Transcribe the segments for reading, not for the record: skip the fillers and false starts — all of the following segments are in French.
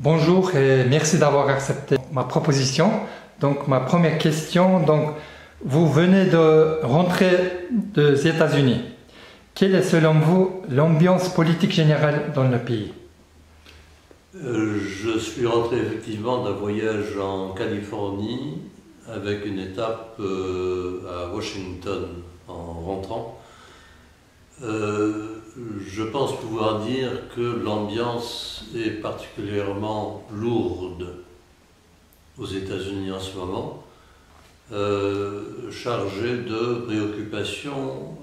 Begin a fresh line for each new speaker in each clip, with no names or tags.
Bonjour et merci d'avoir accepté ma proposition. Donc ma première question, vous venez de rentrer des États-Unis. Quelle est selon vous l'ambiance politique générale dans le pays?
Je suis rentré effectivement d'un voyage en Californie avec une étape à Washington en rentrant. Je pense pouvoir dire que l'ambiance est particulièrement lourde aux États-Unis en ce moment, chargée de préoccupations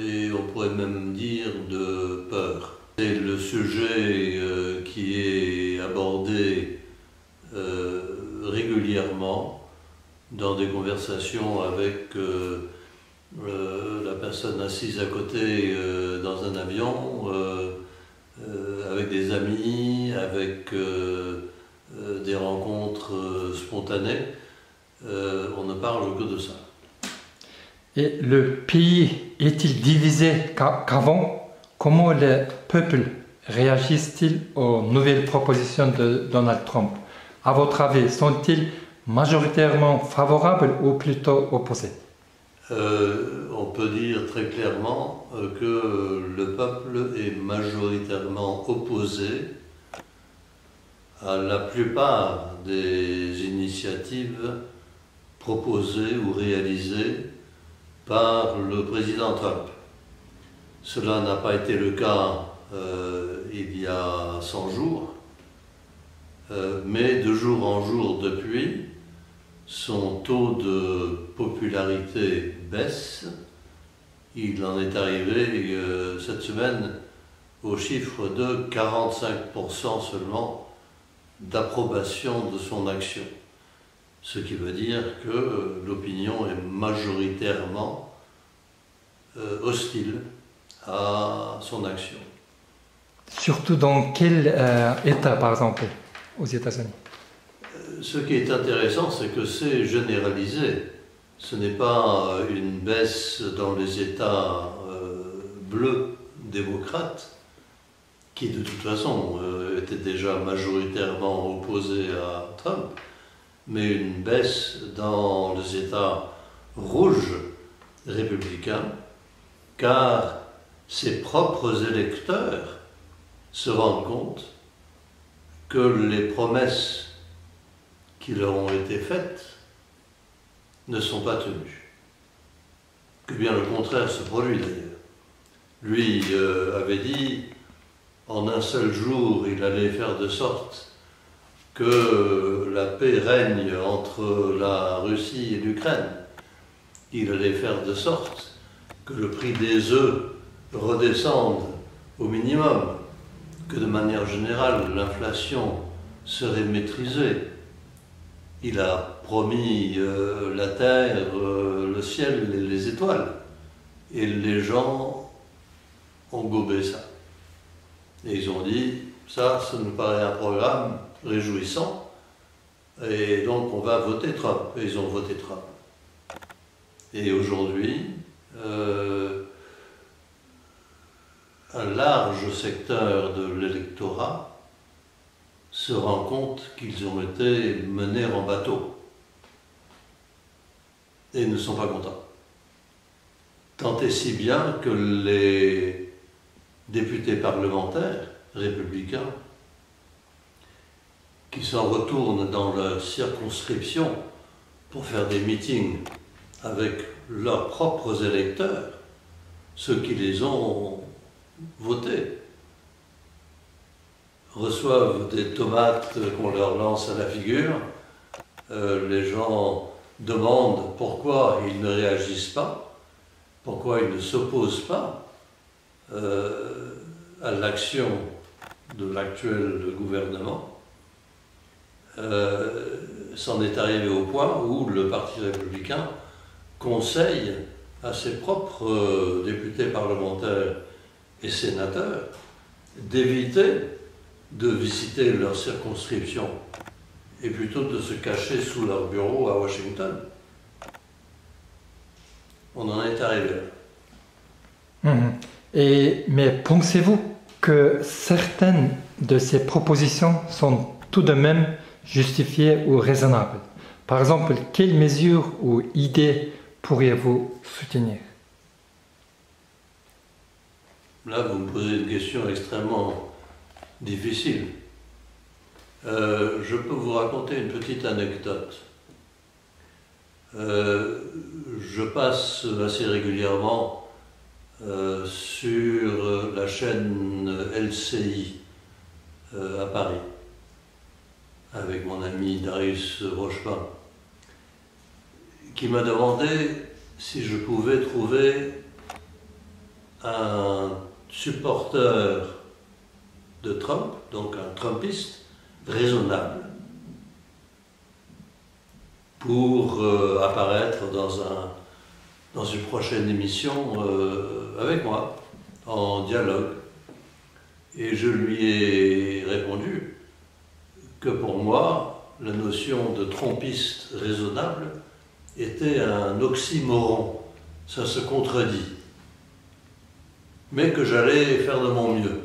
et on pourrait même dire de peur. C'est le sujet qui est abordé régulièrement dans des conversations avec la personne assise à côté dans un avion, avec des amis, avec des rencontres spontanées. On ne parle que de ça.
Et le pays est-il divisé qu'avant? Comment les peuples réagissent-ils aux nouvelles propositions de Donald Trump? À votre avis, sont-ils majoritairement favorables ou plutôt opposés?
On peut dire très clairement que le peuple est majoritairement opposé à la plupart des initiatives proposées ou réalisées par le président Trump. Cela n'a pas été le cas il y a 100 jours, mais de jour en jour depuis, son taux de popularité baisse. Il en est arrivé cette semaine au chiffre de 45% seulement d'approbation de son action. Ce qui veut dire que l'opinion est majoritairement hostile à son action.
Surtout dans quel État, par exemple, aux États-Unis?
Ce qui est intéressant, c'est que c'est généralisé. Ce n'est pas une baisse dans les États bleus démocrates, qui de toute façon étaient déjà majoritairement opposés à Trump, mais une baisse dans les États rouges républicains, car ses propres électeurs se rendent compte que les promesses qui leur ont été faites ne sont pas tenues. Que bien le contraire se produit d'ailleurs. Lui avait dit, en un seul jour, il allait faire de sorte que la paix règne entre la Russie et l'Ukraine. Il allait faire de sorte que le prix des œufs redescende au minimum, que de manière générale l'inflation serait maîtrisée. Il a promis la terre, le ciel et les étoiles. Et les gens ont gobé ça. Et ils ont dit, ça nous paraît un programme réjouissant, et donc on va voter Trump. Et ils ont voté Trump. Et aujourd'hui, un large secteur de l'électorat se rend compte qu'ils ont été menés en bateau et ne sont pas contents. Tant et si bien que les députés parlementaires républicains qui s'en retournent dans leur circonscription pour faire des meetings avec leurs propres électeurs, ceux qui les ont votés, reçoivent des tomates qu'on leur lance à la figure. Les gens demandent pourquoi ils ne réagissent pas, pourquoi ils ne s'opposent pas à l'action de l'actuel gouvernement. C'en est arrivé au point où le Parti républicain conseille à ses propres députés parlementaires et sénateurs d'éviter de visiter leur circonscription et plutôt de se cacher sous leur bureau à Washington. On en est arrivé là.
Mais pensez-vous que certaines de ces propositions sont tout de même justifiées ou raisonnables? Par exemple, quelles mesures ou idées pourriez-vous soutenir?
Là, vous me posez une question extrêmement difficile. Je peux vous raconter une petite anecdote. Je passe assez régulièrement sur la chaîne LCI à Paris avec mon ami Darius Rochepin, qui m'a demandé si je pouvais trouver un supporter de Trump, donc un Trumpiste raisonnable, pour apparaître dans une prochaine émission avec moi, en dialogue. Et je lui ai répondu que pour moi, la notion de Trumpiste raisonnable était un oxymoron, ça se contredit, mais que j'allais faire de mon mieux.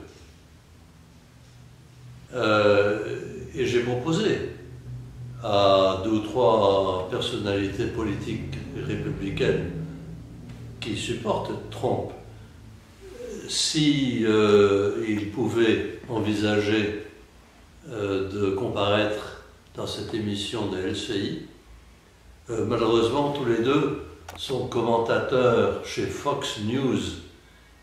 Et j'ai proposé à 2 ou 3 personnalités politiques républicaines qui supportent Trump si ils pouvaient envisager de comparaître dans cette émission de LCI. Malheureusement, tous les deux sont commentateurs chez Fox News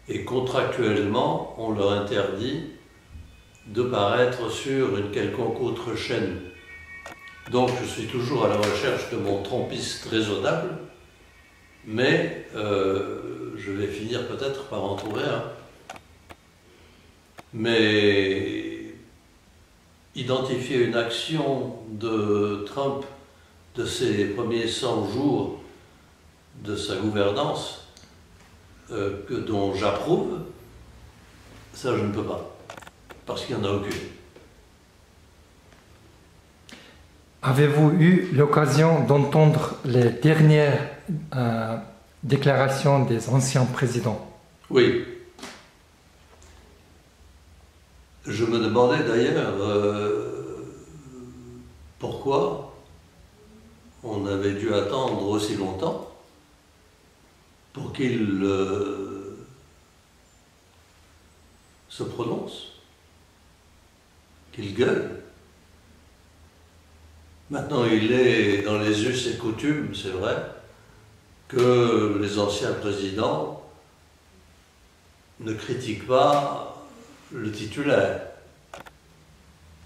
et contractuellement, on leur interdit de paraître sur une quelconque autre chaîne. Donc je suis toujours à la recherche de mon Trumpiste raisonnable, mais je vais finir peut-être par en trouver un. Mais identifier une action de Trump de ses premiers 100 jours de sa gouvernance dont j'approuve, ça je ne peux pas, parce qu'il n'y en a aucune.
Avez-vous eu l'occasion d'entendre les dernières déclarations des anciens présidents?
Oui. Je me demandais d'ailleurs pourquoi on avait dû attendre aussi longtemps pour qu'il se prononce, qu'il gueule. Maintenant, il est dans les us et coutumes, c'est vrai, que les anciens présidents ne critiquent pas le titulaire.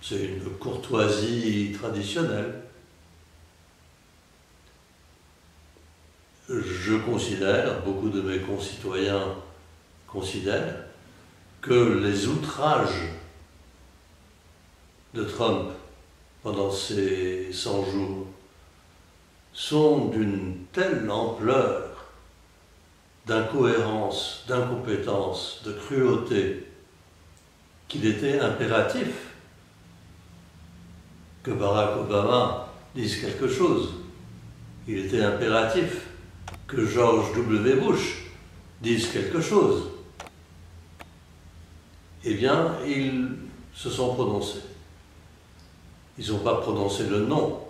C'est une courtoisie traditionnelle. Je considère, beaucoup de mes concitoyens considèrent, que les outrages de Trump pendant ces 100 jours sont d'une telle ampleur d'incohérence, d'incompétence, de cruauté, qu'il était impératif que Barack Obama dise quelque chose. Il était impératif que George W. Bush dise quelque chose. Eh bien, ils se sont prononcés. Ils n'ont pas prononcé le nom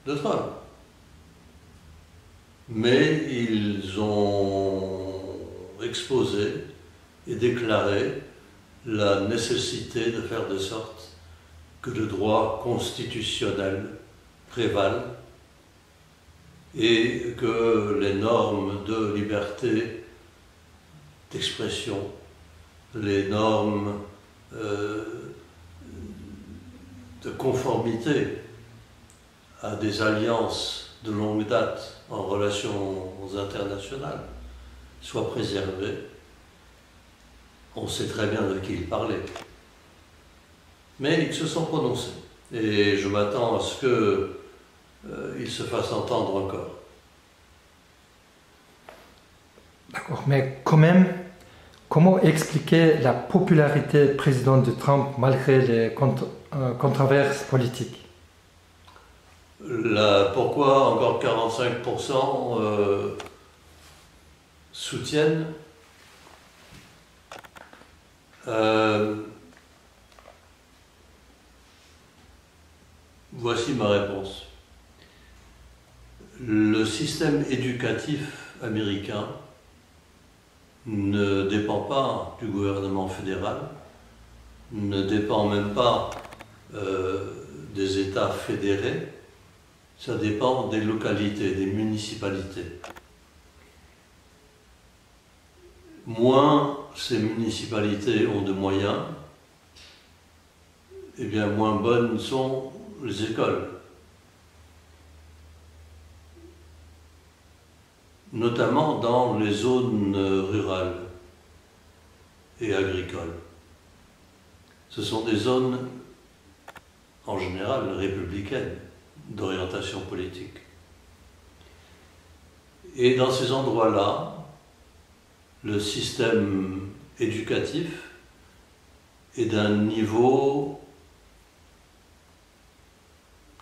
de Trump, mais ils ont exposé et déclaré la nécessité de faire de sorte que le droit constitutionnel prévale et que les normes de liberté d'expression, les normes de conformité à des alliances de longue date en relations internationales soient préservées. On sait très bien de qui il parlait. Mais ils se sont prononcés. Et je m'attends à ce qu'ils se fassent entendre encore.
D'accord, mais quand même, comment expliquer la popularité présidente de Trump malgré les controverses politiques?
Pourquoi encore 45% soutiennent Voici ma réponse. Le système éducatif américain ne dépend pas du gouvernement fédéral, ne dépend même pas des États fédérés, ça dépend des localités, des municipalités. Moins ces municipalités ont de moyens, et bien moins bonnes sont les écoles. Notamment dans les zones rurales et agricoles. Ce sont des zones, en général, républicaines, d'orientation politique. Et dans ces endroits-là, le système éducatif est d'un niveau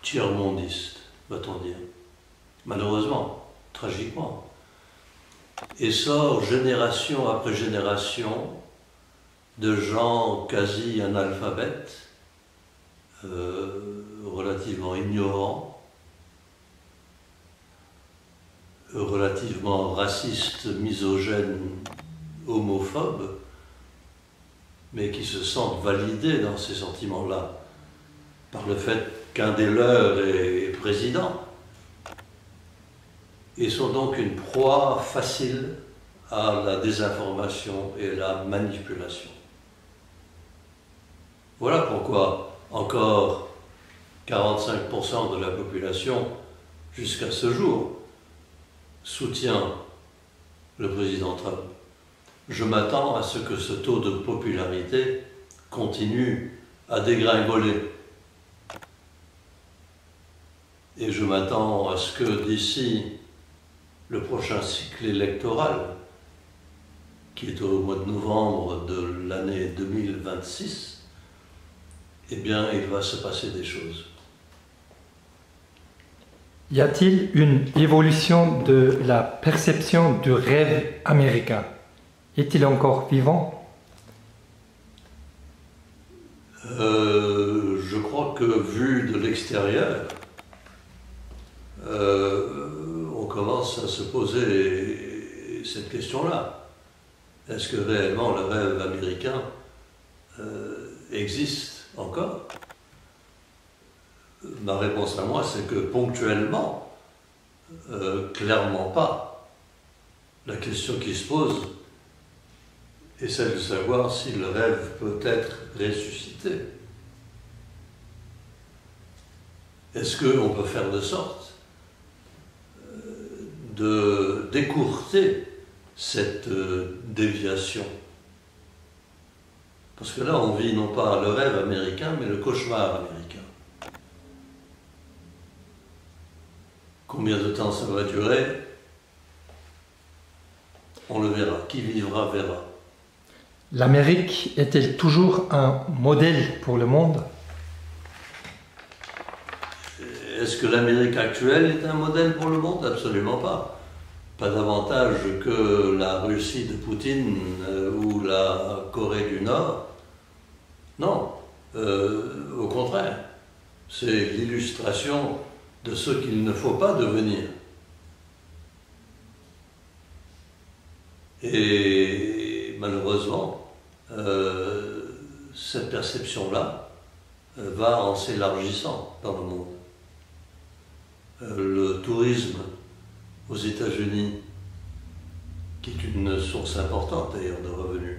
tiers-mondiste, va-t-on dire. Malheureusement, tragiquement. Et sort génération après génération de gens quasi analphabètes, relativement ignorants, relativement racistes, misogynes, homophobes, mais qui se sentent validés dans ces sentiments-là par le fait qu'un des leurs est président, et sont donc une proie facile à la désinformation et la manipulation. Voilà pourquoi encore 45% de la population, jusqu'à ce jour, soutient le président Trump. Je m'attends à ce que ce taux de popularité continue à dégringoler. Et je m'attends à ce que d'ici le prochain cycle électoral, qui est au mois de novembre de l'année 2026, eh bien, il va se passer des choses.
Y a-t-il une évolution de la perception du rêve américain? Est-il encore vivant?
Je crois que vu de l'extérieur, on commence à se poser cette question-là. Est-ce que réellement le rêve américain existe encore? Ma réponse à moi, c'est que ponctuellement, clairement pas. La question qui se pose est celle de savoir si le rêve peut être ressuscité. Est-ce qu'on peut faire de sorte de décourter cette déviation? Parce que là, on vit non pas le rêve américain, mais le cauchemar américain. Combien de temps ça va durer? On le verra. Qui vivra verra.
L'Amérique est-elle toujours un modèle pour le monde?
Est-ce que l'Amérique actuelle est un modèle pour le monde? Absolument pas. Pas davantage que la Russie de Poutine ou la Corée du Nord. Non, au contraire. C'est l'illustration de ce qu'il ne faut pas devenir. Et malheureusement, cette perception-là va en s'élargissant dans le monde. Le tourisme aux États-Unis, qui est une source importante d'ailleurs de revenus,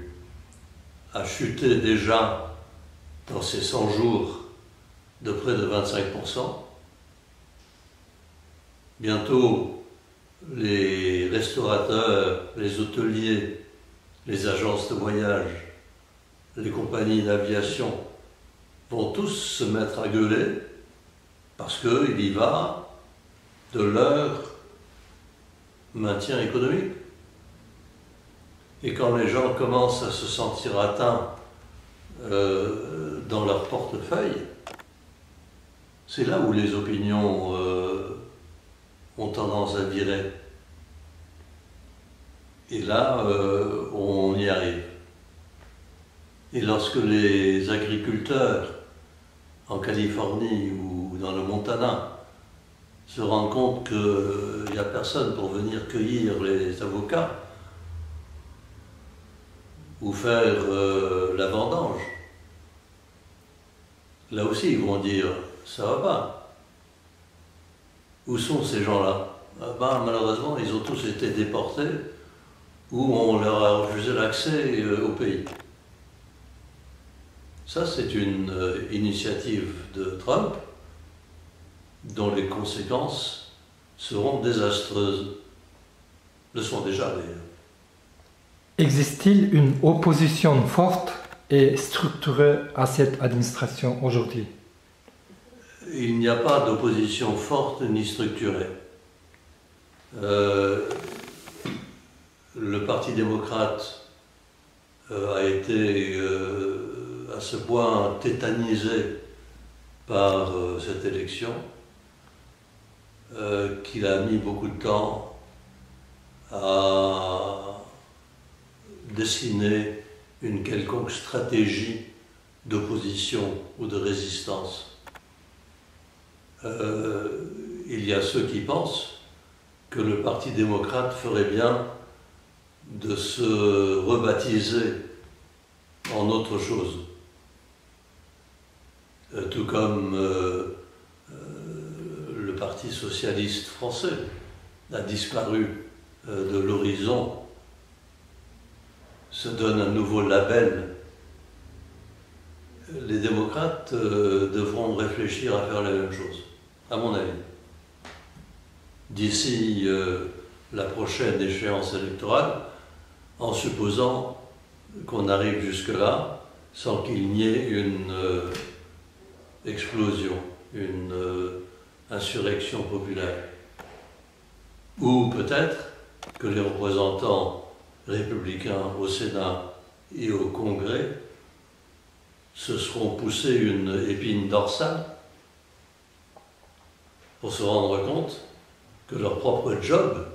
a chuté déjà dans ces 100 jours de près de 25%. Bientôt, les restaurateurs, les hôteliers, les agences de voyage, les compagnies d'aviation vont tous se mettre à gueuler parce qu'il y va de leur maintien économique. Et quand les gens commencent à se sentir atteints dans leur portefeuille, c'est là où les opinions ont tendance à virer. Et là, on y arrive. Et lorsque les agriculteurs en Californie ou dans le Montana se rendent compte qu'il n'y a personne pour venir cueillir les avocats ou faire la vendange, là aussi ils vont dire ça va pas. Où sont ces gens-là? Malheureusement, ils ont tous été déportés ou on leur a refusé l'accès au pays. Ça, c'est une initiative de Trump dont les conséquences seront désastreuses. Le sont déjà d'ailleurs.
Existe-t-il une opposition forte et structurée à cette administration aujourd'hui?
Il n'y a pas d'opposition forte ni structurée. Le Parti démocrate a été à ce point tétanisé par cette élection qu'il a mis beaucoup de temps à dessiner une quelconque stratégie d'opposition ou de résistance. Il y a ceux qui pensent que le Parti démocrate ferait bien de se rebaptiser en autre chose. Tout comme le Parti socialiste français a disparu de l'horizon, se donne un nouveau label. Les démocrates devront réfléchir à faire la même chose, à mon avis. D'ici la prochaine échéance électorale, en supposant qu'on arrive jusque-là sans qu'il n'y ait une explosion, une insurrection populaire. Ou peut-être que les représentants républicains au Sénat et au Congrès se seront poussés une épine dorsale pour se rendre compte que leur propre job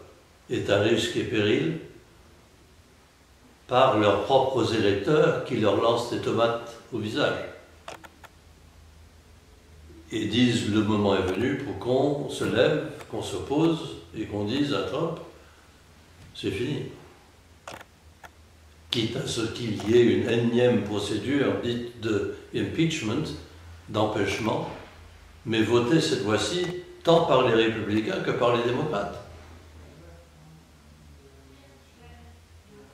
est à risque et péril par leurs propres électeurs qui leur lancent des tomates au visage et disent le moment est venu pour qu'on se lève, qu'on s'oppose et qu'on dise à Trump c'est fini. Quitte à ce qu'il y ait une énième procédure dite de impeachment, d'empêchement, mais votée cette fois-ci tant par les républicains que par les démocrates.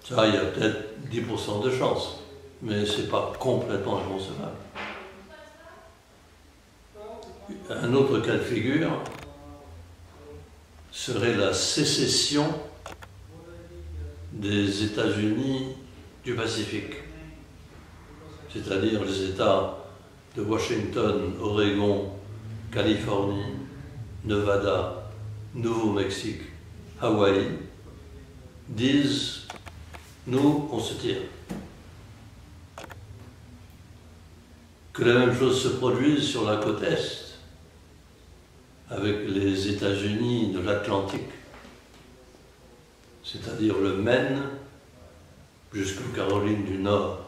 Ça, il y a peut-être 10% de chance, mais ce n'est pas complètement inconcevable. Un autre cas de figure serait la sécession des États-Unis du Pacifique, c'est-à-dire les États de Washington, Oregon, Californie, Nevada, Nouveau-Mexique, Hawaï, disent « nous, on se tire ». Que la même chose se produise sur la côte Est, avec les États-Unis de l'Atlantique, c'est-à-dire le Maine jusqu'aux Carolines du Nord.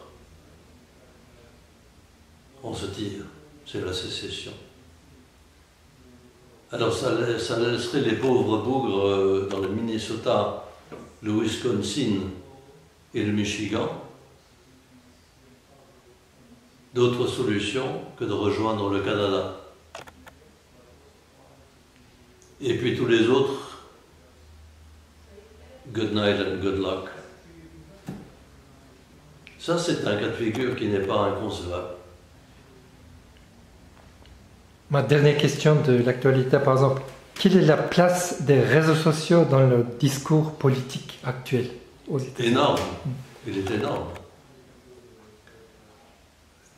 On se tire, c'est la sécession. Alors ça laisserait les pauvres bougres dans le Minnesota, le Wisconsin et le Michigan d'autres solutions que de rejoindre le Canada. Et puis tous les autres, good night and good luck. Ça, c'est un cas de figure qui n'est pas inconcevable.
Ma dernière question de l'actualité, par exemple, quelle est la place des réseaux sociaux dans le discours politique actuel aux États-Unis?
Énorme, il est énorme.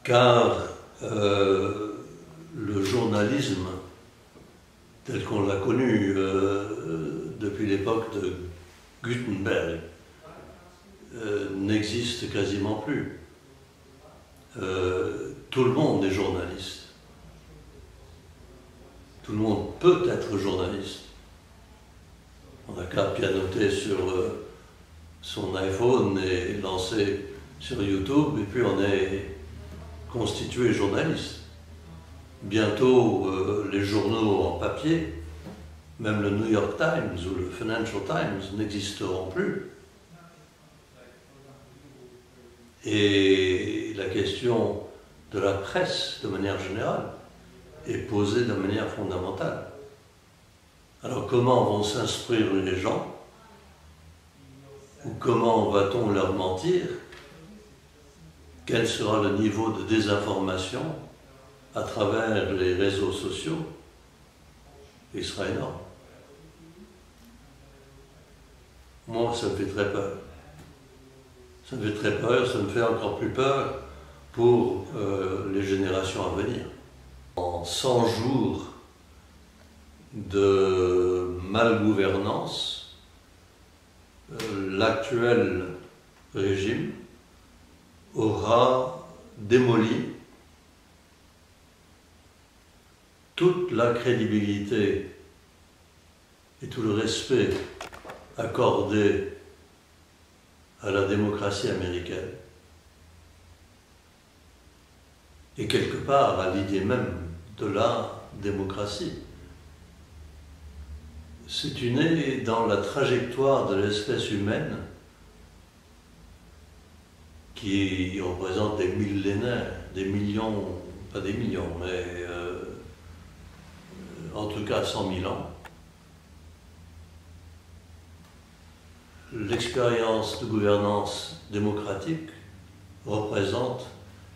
Car le journalisme, tel qu'on l'a connu depuis l'époque de Gutenberg, n'existe quasiment plus. Tout le monde est journaliste. Tout le monde peut être journaliste. On n'a qu'à pianoter sur son iPhone et lancer sur YouTube, et puis on est constitué journaliste. Bientôt, les journaux en papier, même le New York Times ou le Financial Times n'existeront plus. Et la question de la presse, de manière générale, est posée de manière fondamentale. Alors comment vont s'instruire les gens? Ou comment va-t-on leur mentir? Quel sera le niveau de désinformation à travers les réseaux sociaux? Il sera énorme. Moi, ça me fait très peur. Ça me fait très peur, ça me fait encore plus peur pour les générations à venir. En 100 jours de malgouvernance, l'actuel régime aura démoli toute la crédibilité et tout le respect accordé à la démocratie américaine et quelque part à l'idée même de la démocratie. C'est une dans la trajectoire de l'espèce humaine qui représente des millénaires, des millions, pas des millions, mais en tout cas 100 000 ans. L'expérience de gouvernance démocratique représente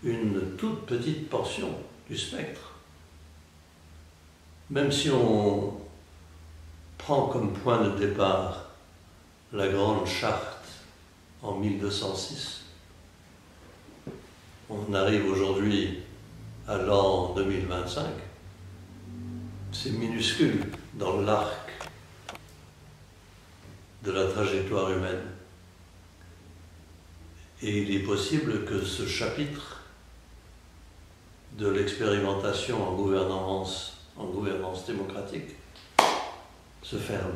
une toute petite portion du spectre. Même si on prend comme point de départ la Grande Charte en 1206, on arrive aujourd'hui à l'an 2025, c'est minuscule dans l'arc de la trajectoire humaine. Et il est possible que ce chapitre de l'expérimentation en gouvernance démocratique se ferme.